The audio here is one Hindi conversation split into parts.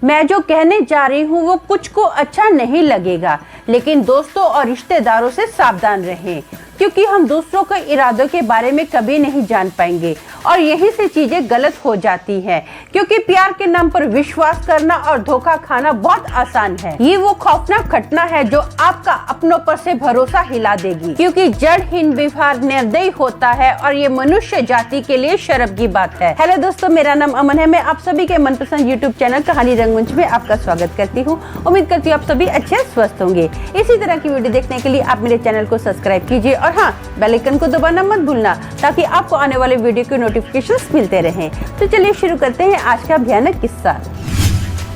मैं जो कहने जा रही हूँ वो कुछ को अच्छा नहीं लगेगा, लेकिन दोस्तों और रिश्तेदारों से सावधान रहें, क्योंकि हम दूसरों के इरादों के बारे में कभी नहीं जान पाएंगे और यही से चीजें गलत हो जाती हैं। क्योंकि प्यार के नाम पर विश्वास करना और धोखा खाना बहुत आसान है। ये वो खौफनाक घटना है जो आपका अपनों पर से भरोसा हिला देगी, क्योंकि जड़हीन व्यवहार निर्दयी होता है और ये मनुष्य जाति के लिए शर्म की बात है। हेलो दोस्तों, मेरा नाम अमन है। मैं आप सभी के मनपसंद यूट्यूब चैनल कहानी रंगमंच में आपका स्वागत करती हूँ। उम्मीद करती हूँ आप सभी अच्छे स्वस्थ होंगे। इसी तरह की वीडियो देखने के लिए आप मेरे चैनल को सब्सक्राइब कीजिए और हाँ, बेल आइकन को दबाना मत भूलना, ताकि आपको आने वाले वीडियो के नोटिफिकेशंस मिलते रहें। तो चलिए शुरू करते हैं आज का भयानक किस्सा।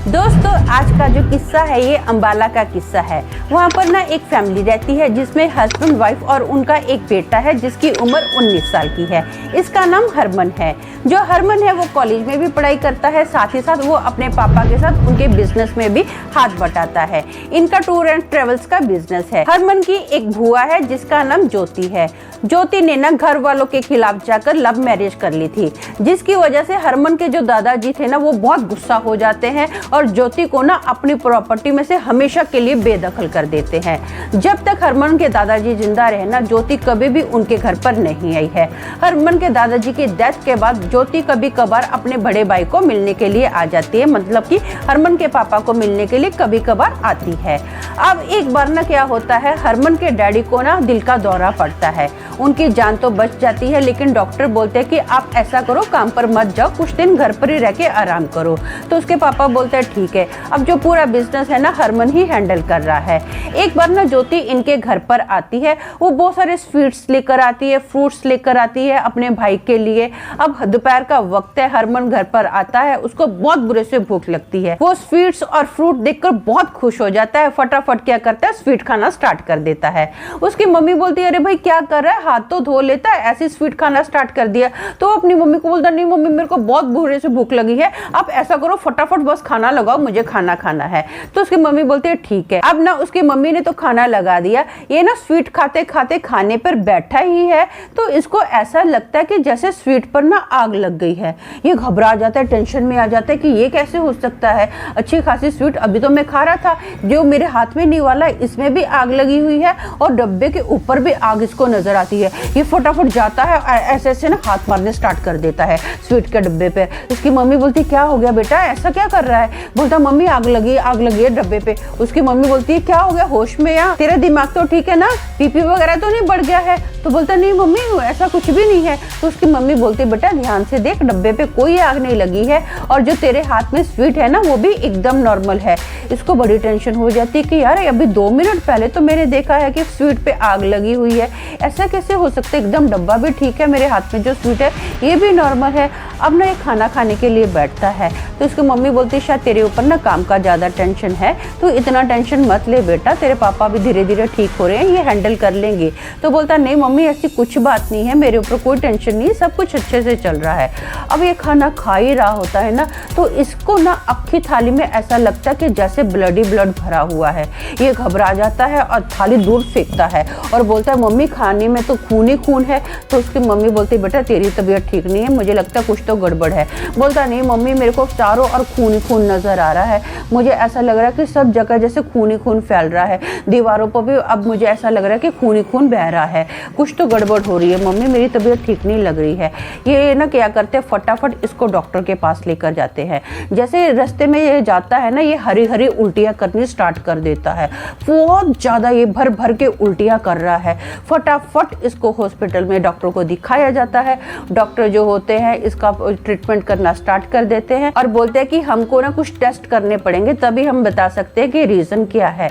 दोस्तों, आज का जो किस्सा है ये अंबाला का किस्सा है। वहाँ पर ना एक फैमिली रहती है जिसमें हस्बैंड, वाइफ और उनका एक बेटा है जिसकी उम्र 19 साल की है। इसका नाम हरमन है। जो हरमन है वो कॉलेज में भी पढ़ाई करता है, साथ ही साथ वो अपने पापा के साथ उनके बिजनेस में भी हाथ बटाता है। इनका टूर एंड ट्रेवल्स का बिजनेस है। हरमन की एक भुआ है जिसका नाम ज्योति है। ज्योति ने ना घर वालों के खिलाफ जाकर लव मैरिज कर ली थी, जिसकी वजह से हरमन के जो दादाजी थे ना वो बहुत गुस्सा हो जाते हैं और ज्योति को ना अपनी प्रॉपर्टी में से हमेशा के लिए बेदखल कर देते हैं। जब तक हरमन के दादाजी जिंदा रहे ना, ज्योति कभी भी उनके घर पर नहीं आई है। हरमन के दादाजी की डेथ के बाद ज्योति कभी कभार अपने बड़े भाई को मिलने के लिए आ जाती है, मतलब कि हरमन के पापा को मिलने के लिए कभी कभार आती है। अब एक बार ना क्या होता है, हरमन के डैडी को ना दिल का दौरा पड़ता है। उनकी जान तो बच जाती है, लेकिन डॉक्टर बोलते हैं कि आप ऐसा करो, काम पर मत जाओ, कुछ दिन घर पर ही रह के आराम करो। तो उसके पापा बोलते हैं ठीक है। अब जो पूरा बिजनेस है ना हरमन ही हैंडल कर रहा है। एक बार ना ज्योति इनके घर पर आती है। वो बहुत सारे स्वीट्स लेकर आती है, फ्रूट्स लेकर आती है अपने भाई के लिए। अब दोपहर का वक्त है, हरमन घर पर आता है, उसको बहुत बुरे से भूख लगती है। वो स्वीट्स और फ्रूट देखकर बहुत खुश हो जाता है। फटाफट क्या करता है, स्वीट खाना स्टार्ट कर देता है। उसकी मम्मी बोलती है अरे भाई क्या कर रहा है, हाथ तो धो लेता है, ऐसे स्वीट खाना स्टार्ट कर दिया। तो अपनी मम्मी को बोलता नहीं मम्मी, मेरे को बहुत बुरे से भूख लगी है, आप ऐसा करो फटाफट बस खाना लगाओ, मुझे खाना खाना है। तो उसकी मम्मी बोलती है ठीक है। अब ना उसकी मम्मी ने तो खाना लगा दिया। ये ना स्वीट खाते खाते खाने पर बैठा ही है, तो इसको ऐसा लगता है कि जैसे स्वीट पर ना आग लग गई है। ये घबरा जाता है, टेंशन में आ जाता है कि ये कैसे हो सकता है, अच्छी खासी स्वीट अभी तो मैं खा रहा था, जो मेरे हाथ में नहीं वाला इसमें भी आग लगी हुई है और डब्बे के ऊपर भी आग इसको नजर आती है। ये फटाफट जाता है, ऐसे ऐसे ना हाथ मारने स्टार्ट कर देता है स्वीट के डब्बे पे। उसकी मम्मी बोलती क्या हो गया बेटा, ऐसा क्या कर रहा है? बोलता मम्मी आग लगी है डब्बे पे। उसकी मम्मी बोलती है क्या हो गया, होश में या तेरा दिमाग तो ठीक है ना, बीपी वगैरह तो नहीं बढ़ गया है? तो बोलता नहीं मम्मी ऐसा कुछ भी नहीं है। तो उसकी मम्मी बोलती बेटा ध्यान से देख, डब्बे पे कोई आग नहीं लगी है और जो तेरे हाथ में स्वीट है ना वो भी एकदम नॉर्मल है। इसको बड़ी टेंशन हो जाती है कि यार अभी 2 मिनट पहले तो मैंने देखा है कि स्वीट पे आग लगी हुई है, ऐसा कैसे हो सकता है? एकदम डब्बा भी ठीक है, मेरे हाथ में जो स्वीट है ये भी नॉर्मल है। अब ना ये खाना खाने के लिए बैठता है। तो उसकी मम्मी बोलती है शायद तेरे ऊपर ना काम का ज्यादा टेंशन है, तो इतना टेंशन मत ले बेटा, तेरे पापा भी धीरे धीरे ठीक हो रहे हैं, ये हैंडल कर लेंगे। तो बोलता नहीं मम्मी ऐसी कुछ बात नहीं है, मेरे ऊपर कोई टेंशन नहीं, सब कुछ अच्छे से चल रहा है। अब ये खाना खा ही रहा होता है ना, तो इसको ना अक्खी थाली में ऐसा लगता है कि जैसे ब्लड ही ब्लड भरा हुआ है। ये घबरा जाता है और थाली दूर फेंकता है और बोलता है मम्मी खाने में तो खून ही खून है। तो उसकी मम्मी बोलती बेटा तेरी तबीयत ठीक नहीं है, मुझे लगता है कुछ तो गड़बड़ है। बोलता नहीं मम्मी मेरे को चारों और खून ही खून नजर आ रहा है, मुझे ऐसा लग रहा है कि सब जगह जैसे खून ही खून फैल रहा है, दीवारों पर भी अब मुझे ऐसा लग रहा है कि खून ही खून बह रहा है, कुछ तो गड़बड़ हो रही है मम्मी, मेरी तबीयत ठीक नहीं लग रही है। ये ना क्या करते हैं, फटाफट इसको डॉक्टर के पास लेकर जाते हैं। जैसे रास्ते में ये जाता है ना, ये हरी हरी उल्टियाँ करनी स्टार्ट कर देता है, बहुत ज़्यादा ये भर भर के उल्टियाँ कर रहा है। फटाफट इसको हॉस्पिटल में डॉक्टर को दिखाया जाता है। डॉक्टर जो होते हैं इसका ट्रीटमेंट करना स्टार्ट कर देते हैं और बोलते हैं कि हमको ना कुछ टेस्ट करने पड़ेंगे, तभी हम बता सकते हैं कि रीज़न क्या है।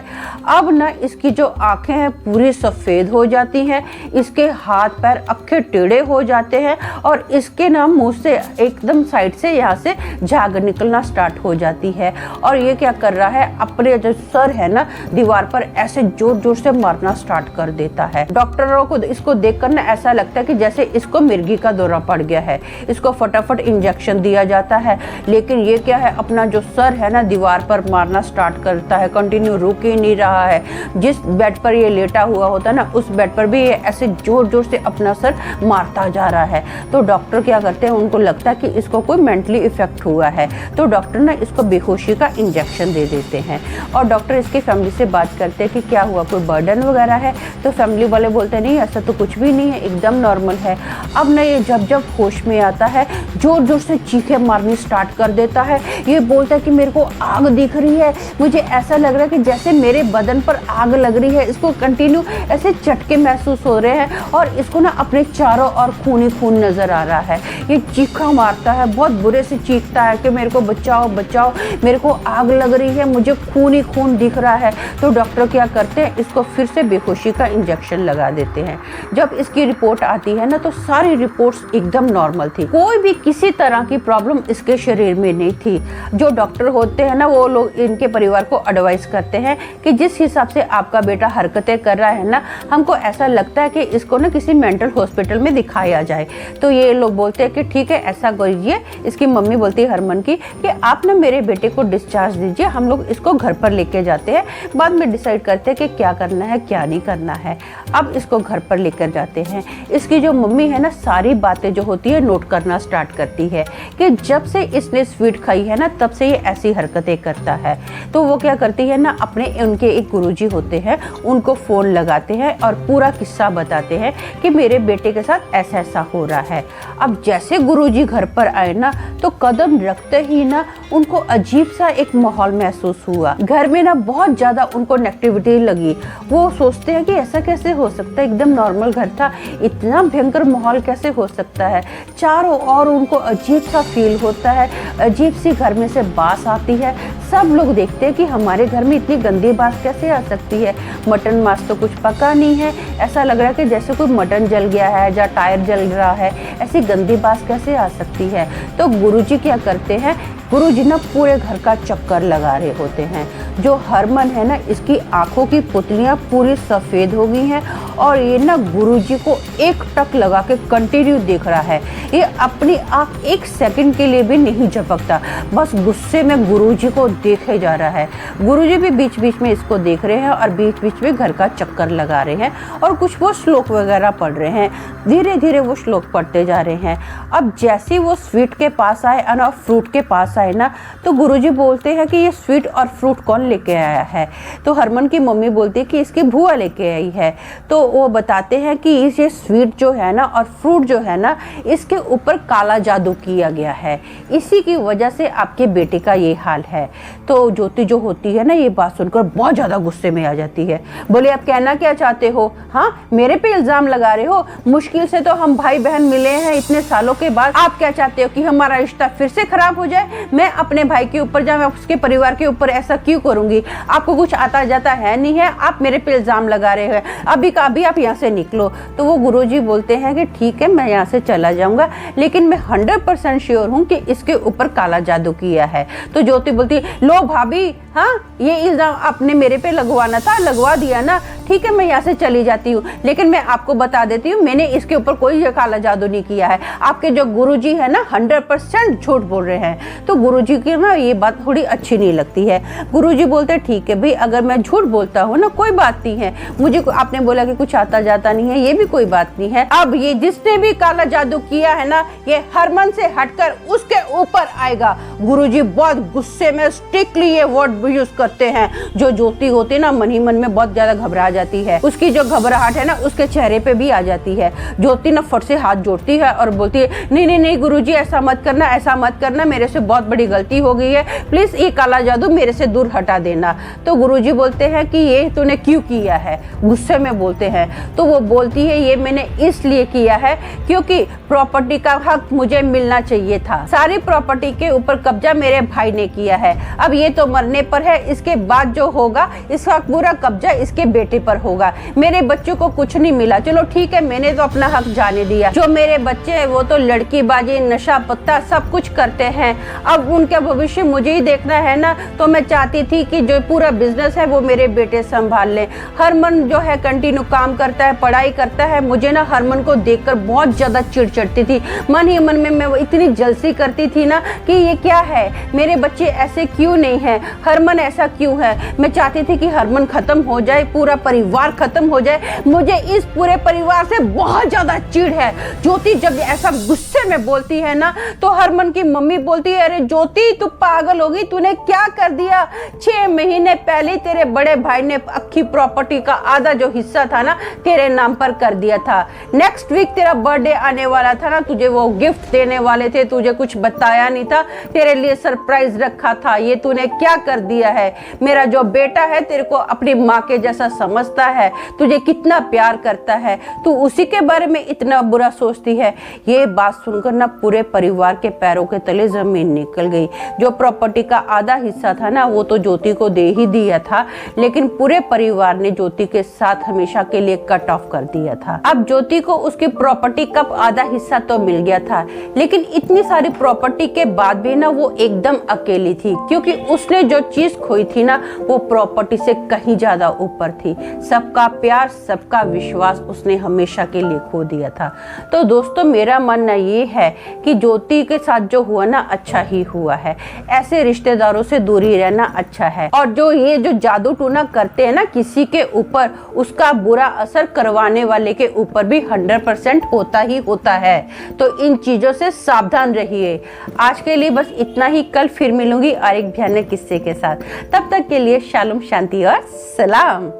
अब ना इसकी जो आंखें हैं पूरी सफ़ेद हो जाती हैं, इसके हाथ पैर अक्खे टेढ़े हो जाते हैं और इसके ना मुंह से एकदम साइड से यहाँ से झाग निकलना स्टार्ट हो जाती है। और ये क्या कर रहा है, अपने जो सर है ना दीवार पर ऐसे जोर जोर से मारना स्टार्ट कर देता है। डॉक्टरों को इसको देखकर ना ऐसा लगता है कि जैसे इसको मिर्गी का दौरा पड़ गया है। इसको फटाफट इंजेक्शन दिया जाता है। लेकिन ये क्या है, अपना जो सर है ना दीवार पर मारना स्टार्ट करता है, कंटिन्यू रुक ही नहीं रहा है। जिस बेड पर ये लेटा हुआ होता है ना, उस बेड पर भी ये ऐसे जोर जोर से अपना सर मारता जा रहा है। तो डॉक्टर क्या करते हैं, उनको लगता है कि इसको कोई मेंटली इफेक्ट हुआ है, तो डॉक्टर ना इसको बेहोशी का इंजेक्शन दे देते हैं। और डॉक्टर इसकी फैमिली से बात करते हैं कि क्या हुआ, कोई बर्डन वगैरह है। तो फैमिली वाले बोलते हैं नहीं, ऐसा तो कुछ भी नहीं है, एकदम नॉर्मल है। अब ना ये जब जब होश में आता है जोर जोर से चीखें मारनी स्टार्ट कर देता है। ये बोलता है कि मेरे को आग दिख रही है, मुझे ऐसा लग रहा है कि जैसे मेरे बदन पर आग लग रही है। इसको कंटिन्यू ऐसे झटके महसूस हो रहे हैं और इसको ना अपने चारों ओर खून ही खून नजर आ रहा है। ये चीखा मारता है, बहुत बुरे से चीखता है कि मेरे को बचाओ बचाओ, मेरे को आग लग रही है, मुझे खून ही खून दिख रहा है। तो डॉक्टर क्या करते हैं, इसको फिर से बेहोशी का इंजेक्शन लगा देते हैं। जब इसकी रिपोर्ट आती है ना, तो सारी रिपोर्ट्स एकदम नॉर्मल थी, कोई भी किसी तरह की प्रॉब्लम इसके शरीर में नहीं थी। जो डॉक्टर होते हैं ना, वो लोग इनके परिवार को एडवाइस करते हैं कि जिस हिसाब से आपका बेटा हरकतें कर रहा है ना, हमको ऐसा लगता है कि इसको ना किसी मेंटल हॉस्पिटल में दिखाया जाए। तो ये लोग बोलते हैं कि ठीक है, ऐसा करिए। इसकी मम्मी बोलती है हरमन की कि आप ना मेरे बेटे को डिस्चार्ज दीजिए, हम लोग इसको घर पर लेके जाते हैं, बाद में डिसाइड करते हैं कि क्या करना है क्या नहीं करना है। अब इसको घर पर लेकर जाते हैं। इसकी जो मम्मी है ना, सारी बातें जो होती है नोट करना स्टार्ट करती है कि जब से इसने स्वीट खाई है ना, तब से ये ऐसी हरकतें करता है। तो वो क्या करती है ना, अपने उनके एक गुरुजी होते हैं, उनको फ़ोन लगाते हैं और पूरा किस्सा बताते हैं कि मेरे बेटे के साथ ऐसा ऐसा हो रहा है। अब जैसे गुरुजी घर पर आए ना, तो कदम रखते ही ना उनको अजीब सा एक माहौल महसूस हुआ। घर में ना बहुत ज़्यादा उनको नेगेटिविटी लगी। वो सोचते हैं कि ऐसा कैसे हो सकता है, एकदम नॉर्मल घर था, इतना भयंकर माहौल कैसे हो सकता है। चारों ओर उनको अजीब सा फील होता है, अजीब सी घर में से बास आती है। सब लोग देखते हैं कि हमारे घर में इतनी गंदी बास कैसे आ सकती है, मटन मांस तो कुछ पका नहीं है, ऐसा लग रहा है कि जैसे कोई मटन जल गया है या टायर जल रहा है, ऐसी गंदी बास कैसे आ सकती है। तो गुरुजी क्या करते हैं, गुरुजी ना पूरे घर का चक्कर लगा रहे होते हैं। जो हरमन है ना, इसकी आंखों की पुतलियां पूरी सफ़ेद हो गई हैं और ये ना गुरुजी को एक टक लगा के कंटिन्यू देख रहा है। ये अपनी आंख एक सेकंड के लिए भी नहीं झपकता, बस गुस्से में गुरुजी को देखे जा रहा है। गुरुजी भी बीच बीच में इसको देख रहे हैं और बीच बीच में घर का चक्कर लगा रहे हैं और कुछ वो श्लोक वगैरह पढ़ रहे हैं। धीरे धीरे वो श्लोक पढ़ते जा रहे हैं। अब जैसे वो स्वीट के पास आए और फ्रूट के पास आए ना, तो गुरुजी बोलते हैं कि ये स्वीट और फ्रूट कौन लेके आया है। तो हरमन की मम्मी बोलती है कि इसकी बुआ लेके आई है। तो वो बताते हैं कि ये स्वीट जो है ना और फ्रूट जो है ना, इसके ऊपर काला जादू किया गया है, इसी की वजह से आपके बेटे का ये हाल है। तो ज्योति जो होती है ना, ये बात सुनकर बहुत ज़्यादा गुस्से में आ जाती है। बोले आप कहना क्या चाहते हो, हाँ मेरे पे इल्ज़ाम लगा रहे हो, मुश्किल से तो हम भाई बहन मिले हैं इतने सालों के बाद, आप क्या चाहते हो कि हमारा रिश्ता फिर से खराब हो जाए। मैं अपने भाई के ऊपर या मैं उसके परिवार के ऊपर ऐसा क्यों करूंगी, आपको कुछ आता जाता है नहीं है, आप मेरे पे इल्ज़ाम लगा रहे हैं, अभी का अभी आप यहाँ से निकलो। तो वो गुरुजी बोलते हैं कि ठीक है, मैं यहाँ से चला जाऊंगा, लेकिन मैं 100% श्योर हूँ कि इसके ऊपर काला जादू किया है। तो ज्योति बोलती है लो भाभी, हाँ ये इल्ज़ाम आपने मेरे पे लगवाना था, लगवा दिया ना, ठीक है मैं यहाँ से चली जाती हूँ, लेकिन मैं आपको बता देती हूँ मैंने इसके ऊपर कोई काला जादू नहीं किया है। आपके जो गुरुजी है ना 100% झूठ बोल रहे हैं। तो गुरुजी की ना ये बात थोड़ी अच्छी नहीं लगती है। गुरुजी बोलते ठीक है भाई, अगर मैं झूठ बोलता हूँ ना कोई बात नहीं है, मुझे आपने बोला कि कुछ आता जाता नहीं है, ये भी कोई बात नहीं है। अब ये जिसने भी काला जादू किया है ना, ये हरमन से हटकर उसके ऊपर आएगा। गुरुजी बहुत गुस्से में स्ट्रिक्टली ये वर्ड यूज करते हैं। जो ज्योति होती है ना, मन ही मन में बहुत ज्यादा घबरा जाती है, उसकी जो घबराहट है ना उसके चेहरे पे भी आ जाती है। ज्योति ना फट से हाथ जोड़ती है और बोलती है नहीं नहीं नहीं गुरुजी, ऐसा मत करना, ऐसा मत करना, मेरे से बहुत बड़ी गलती हो गई है, प्लीज ये काला जादू मेरे से दूर हटा देना। तो गुरुजी बोलते हैं कि ये तूने क्यों किया है, गुस्से में बोलते हैं। तो वो बोलती है ये मैंने इसलिए किया है क्योंकि प्रॉपर्टी का हक मुझे मिलना चाहिए था। सारी प्रॉपर्टी के ऊपर कब्जा मेरे भाई ने किया है। अब ये तो मरने पर है, इसके बाद जो होगा इसका पूरा कब्जा इसके बेटे पर होगा। मेरे बच्चों को कुछ नहीं मिला, चलो ठीक है, मैंने तो अपना हक जाने दिया। जो मेरे बच्चे हैं वो तो लड़कीबाजी, नशा पत्ता सब कुछ करते हैं। अब उनका भविष्य मुझे ही देखना है ना, तो मैं चाहती थी कि जो पूरा बिजनेस है वो मेरे बेटे संभाल ले। हरमन जो है कंटिन्यू काम करता है, पढ़ाई करता है। मुझे ना हरमन को देखकर बहुत ज्यादा चिढ़ चढ़ती थी। मन ही मन में मैं इतनी जलसी करती थी ना कि ये क्या है, मेरे बच्चे ऐसे क्यों नहीं है, हरमन ऐसा क्यों है। मैं चाहती थी कि हरमन खत्म हो जाए, पूरा परिवार खत्म हो जाए। मुझे इस पूरे परिवार से बहुत ज्यादा चिढ़ है। ज्योति जब ऐसा गुस्से में बोलती है ना, तो हरमन की मम्मी बोलती है, अरे ज्योति तू पागल होगी, तूने क्या कर दिया। 6 महीने पहले तेरे बड़े भाई ने अक्खी प्रॉपर्टी का आधा जो हिस्सा था ना तेरे नाम पर कर दिया था। नेक्स्ट वीक तेरा बर्थडे आने वाला था ना, तुझे वो गिफ्ट देने वाले थे, तुझे कुछ बताया नहीं था, तेरे लिए सरप्राइज रखा था। ये तूने क्या कर दिया है। मेरा जो बेटा है तेरे को अपनी माँ के जैसा समझता है, तुझे कितना प्यार करता है, तू उसी के बारे में इतना बुरा सोचती है। ये बात सुनकर ना पूरे परिवार के पैरों के तले जमीन निकल गई। जो प्रॉपर्टी का आधा हिस्सा था ना वो तो ज्योति को दे ही दिया था, लेकिन पूरे परिवार ने ज्योति के साथ हमेशा के लिए कट ऑफ कर दिया था। अब ज्योति को उसकी प्रॉपर्टी का आधा हिस्सा तो मिल गया था, लेकिन इतनी सारी प्रॉपर्टी के बाद भी ना वो एकदम अकेली थी, क्योंकि उसने जो चीज खोई थी ना वो प्रॉपर्टी से कहीं ज्यादा ऊपर थी। सबका प्यार, सबका विश्वास उसने हमेशा के लिए खो दिया था। तो दोस्तों मेरा मानना ये है कि ज्योति के साथ जो हुआ ना अच्छा ही हुआ है। ऐसे रिश्तेदारों से दूरी रहना अच्छा है। और जो ये जो जादू टूना करते हैं ना किसी के ऊपर, उसका बुरा असर करवाने वाले के ऊपर भी 100% होता ही होता है। तो इन चीजों से सावधान रहिए। आज के लिए बस इतना ही, कल फिर मिलूंगी और एक भयानक किस्से के साथ। तब तक के लिए शालोम, शांति और सलाम।